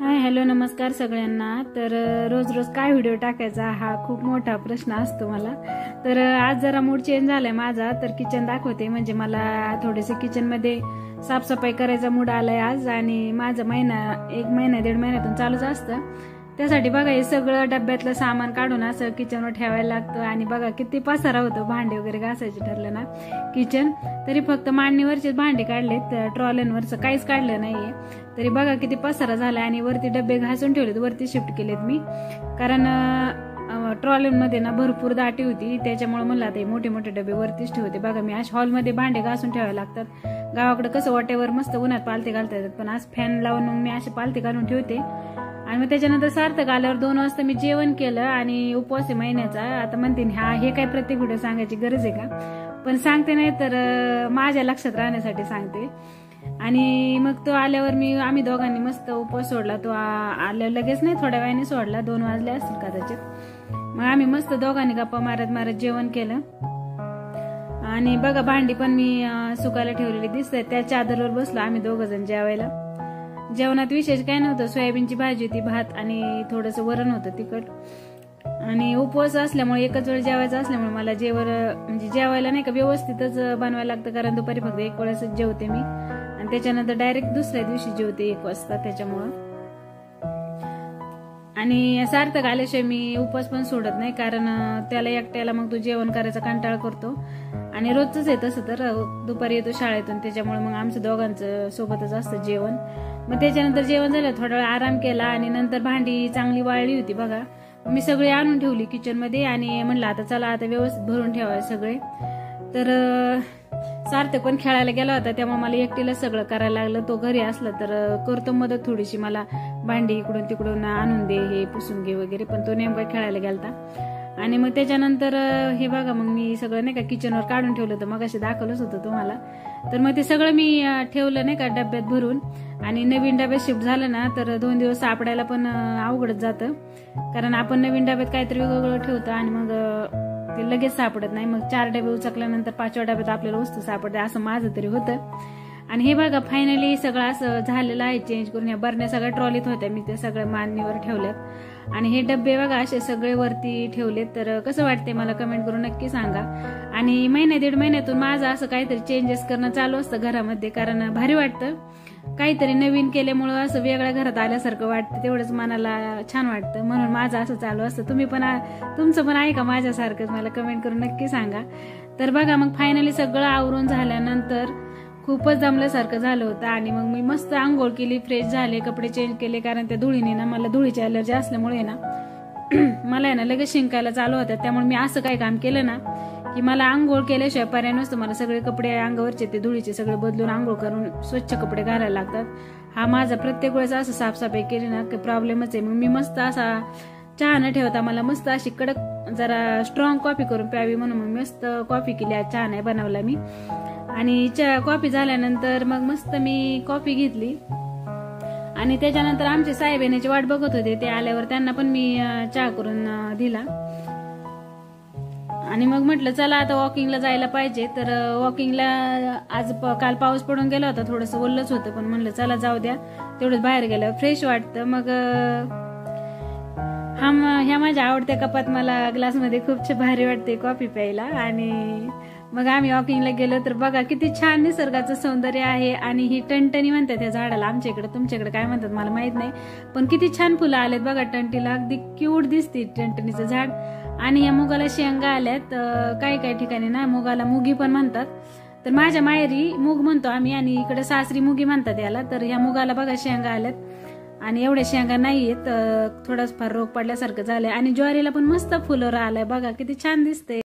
Hi hello नमस्कार सगळ्यांना। तर रोज रोज काय व्हिडिओ टाकायचा हा खूप मोठा प्रश्न असतो मला। तर आज जरा मूड चेंज झालाय माझा, तर किचन दाखवते। म्हणजे मला थोडेसे किचन मध्ये साफसफाई करायचा मूड आलाय आज, आणि माझा एक महिना दीड महिन्यातून चालूच असतं। त्यासाठी बघा हे सगळं डब्यातलं सामान काढून असं किचनवर ठेवायला लागतं, आणि बघा किती पसारा होतो। भांडे वगैरे घासायचे ठरलं ना किचन, तरी फक्त मांडणीवरचेच भांडे काढलेत, ट्रॉलेनवरचं काहीच काढलं नाहीये। तरी बघा किती पसारा झाला, आणि वरती डबे घासून ठेवलेत, वरती शिफ्ट केलेत मी, कारण ट्रॉलेनमध्ये ना भरपूर दाटी होती, त्याच्यामुळे म्हणलं आता मोठे मोठे डबे वरतीच ठेवते। बघा मी आज हॉलमध्ये भांडे घासून ठेवायला लागतात। गावाकडे कसं वाट्यावर मस्त उन्हात पालते घालता येतात, पण आज फॅन लावून मग मी असे पालते घालून ठेवते। आणि मग त्याच्यानंतर सार्थक आल्यावर 2 वाजता मी जेवण केलं, आणि उपवास आहे महिन्याचा। आता म्हणते हे काय प्रत्येक व्हिडिओ सांगायची गरज आहे का, पण सांगते नाही तर माझ्या लक्षात राहण्यासाठी सांगते। आणि मग तो आल्यावर आम्ही दोघांनी मस्त उपवास सोडला। तो आल्यावर लगेच नाही, थोड्या वेळाने सोडला, 2 वाजले असतील कदाचित। मग आम्ही मस्त दोघांनी गप्पा मारत मारत जेवण केलं। आणि बघा भांडी पण मी सुकायला ठेवलेली दिसत, त्या चादरवर बसलो आम्ही 2 जण जेवायला। जेवणात विशेष काय नव्हतं, सोयाबीनची भाजी होती, भात आणि थोडंसं वरण होतं तिखट। आणि उपवास असल्यामुळे एकच वेळ जेवायचं असल्यामुळे मला जेवायला नाही का व्यवस्थितच बनवायला लागतं, कारण दुपारी फक्त 1 वेळेस जेवते मी, आणि त्याच्यानंतर डायरेक्ट दुसऱ्या दिवशी जेवते 1 वाजता त्याच्यामुळं। आणि सार्थक आल्याशिवाय मी उपवास पण सोडत नाही, कारण त्याला एकट्याला मग तो जेवण करायचा कंटाळा करतो, आणि रोजच आहे तसं तर। दुपारी येतो शाळेतून, त्याच्यामुळे मग आमचं दोघांचं सोबतच असतं जेवण। मग त्याच्यानंतर जेवण झालं, थोडा वेळ आराम केला, आणि नंतर भांडी चांगली वाळली होती बघा, मी सगळी आणून ठेवली किचन मध्ये, आणि म्हणलं आता चला आता व्यवस्थित भरून ठेवाय सगळे। तर सार्थक पण खेळायला गेला होता, त्यामुळे मला एकटीला सगळं करायला लागलं। तो घरी असला तर करतो मदत थोडीशी, मला भांडी इकडून तिकडून आणून दे, हे पुसून घे वगैरे, पण तो नेमका खेळायला गेलता। आणि मग त्याच्यानंतर हे बघा मग मी सगळं नाही का किचनवर काढून ठेवलं होतं, मग असे दाखवलंच होतं तुम्हाला। तर मग ते सगळं मी ठेवलं नाही का डब्यात भरून, आणि नवीन डब्यात शिफ्ट झालं ना तर 2 दिवस सापडायला पण अवघडच जातं, कारण आपण नवीन डब्यात काहीतरी वेगवेगळं ठेवतो, आणि मग ते लगेच सापडत नाही। मग 4 डबे उचकल्यानंतर 5व्या डब्यात आपल्याला वस्तू सापडते, असं माझं तरी होतं। आणि हे बघा फायनली सगळं असं झालेलं आहे चेंज करून। ह्या बरण्या सगळ्या ट्रॉलीत होत्या, मी ते सगळ्या मांडणीवर ठेवल्यात, आणि हे डब्बे बघा असे सगळे वरती ठेवलेत। तर कसं वाटते मला कमेंट करून नक्की सांगा। आणि महिना दीड महिन्यातून माझं असं काहीतरी चेंजेस करणं चालू असतं घरामध्ये, कारण भारी वाटतं काहीतरी नवीन केल्यामुळं, असं वेगळ्या घरात आल्यासारखं वाटतं, तेवढंच मनाला छान वाटतं, म्हणून माझं असं चालू असतं। तुमचं पण आहे का माझ्यासारखंच, मला कमेंट करून नक्की सांगा। तर बघा मग फायनली सगळं आवरून झाल्यानंतर खूपच जमल्यासारखं झालं होतं, आणि मग मी मस्त आंघोळ केली, फ्रेश झाले, कपडे चेंज केले, कारण त्या धुळीने ना मला धुळीची अलर्जी असल्यामुळे ना मला ना लगेच शिंकायला चालू होत्या। त्यामुळे मी असं काही काम केलं ना की मला आंघोळ केल्याशिवाय पर्याय नसतो, मला सगळे कपडे अंगावरचे ते धुळीचे सगळे बदलून आंघोळ करून स्वच्छ कपडे घालायला लागतात। हा माझा प्रत्येक वेळेस असं साफसफाई केली ना की प्रॉब्लेमच आहे। मग मी मस्त असा चहा न ठेवता मला मस्त अशी कडक जरा स्ट्रॉंग कॉफी करून प्यावी म्हणून मग मस्त कॉफी केली, आज चहा नाही बनवला मी। आणि कॉफी झाल्यानंतर मग मस्त मी कॉफी घेतली, आणि त्याच्यानंतर आमचे साहेब येण्याची वाट बघत होते, ते आल्यावर त्यांना पण मी चहा करून दिला। आणि मग म्हटलं चला आता वॉकिंगला जायला पाहिजे। तर वॉकिंगला काल पाऊस पडून गेला होता, थोडंसं ओलच होतं, पण म्हणलं चला जाऊ द्या, तेवढंच बाहेर गेल्यावर फ्रेश वाटतं। मग ह्या माझ्या आवडत्या कपात मला ग्लासमध्ये खूप भारी वाटते कॉफी प्यायला। आणि मग आम्ही वॉकिंगला गेलो, तर बघा किती छान निसर्गाचं सौंदर्य आहे, आणि ही टणटणी म्हणतात त्या झाडाला, आमच्या इकडे, तुमच्याकडे काय म्हणतात मला माहित नाही, पण किती छान फुलं आलेत बघा टंटीला, अगदी क्यूट दिसते टणटणीचं झाड। आणि या मुगाला शेंगा आल्यात, काही ठिकाणी ना मुगाला मुगी पण म्हणतात, तर माझ्या माहेरी मूग म्हणतो आम्ही, आणि इकडे सासरी मुगी म्हणतात याला। तर ह्या मुगाला बघा शेंगा आल्यात, आणि एवढ्या शेंगा नाहीयेत, थोडाच फार रोग पडल्यासारखं झालंय। आणि ज्वारीला पण मस्त फुलं आलंय बघा, किती छान दिसते।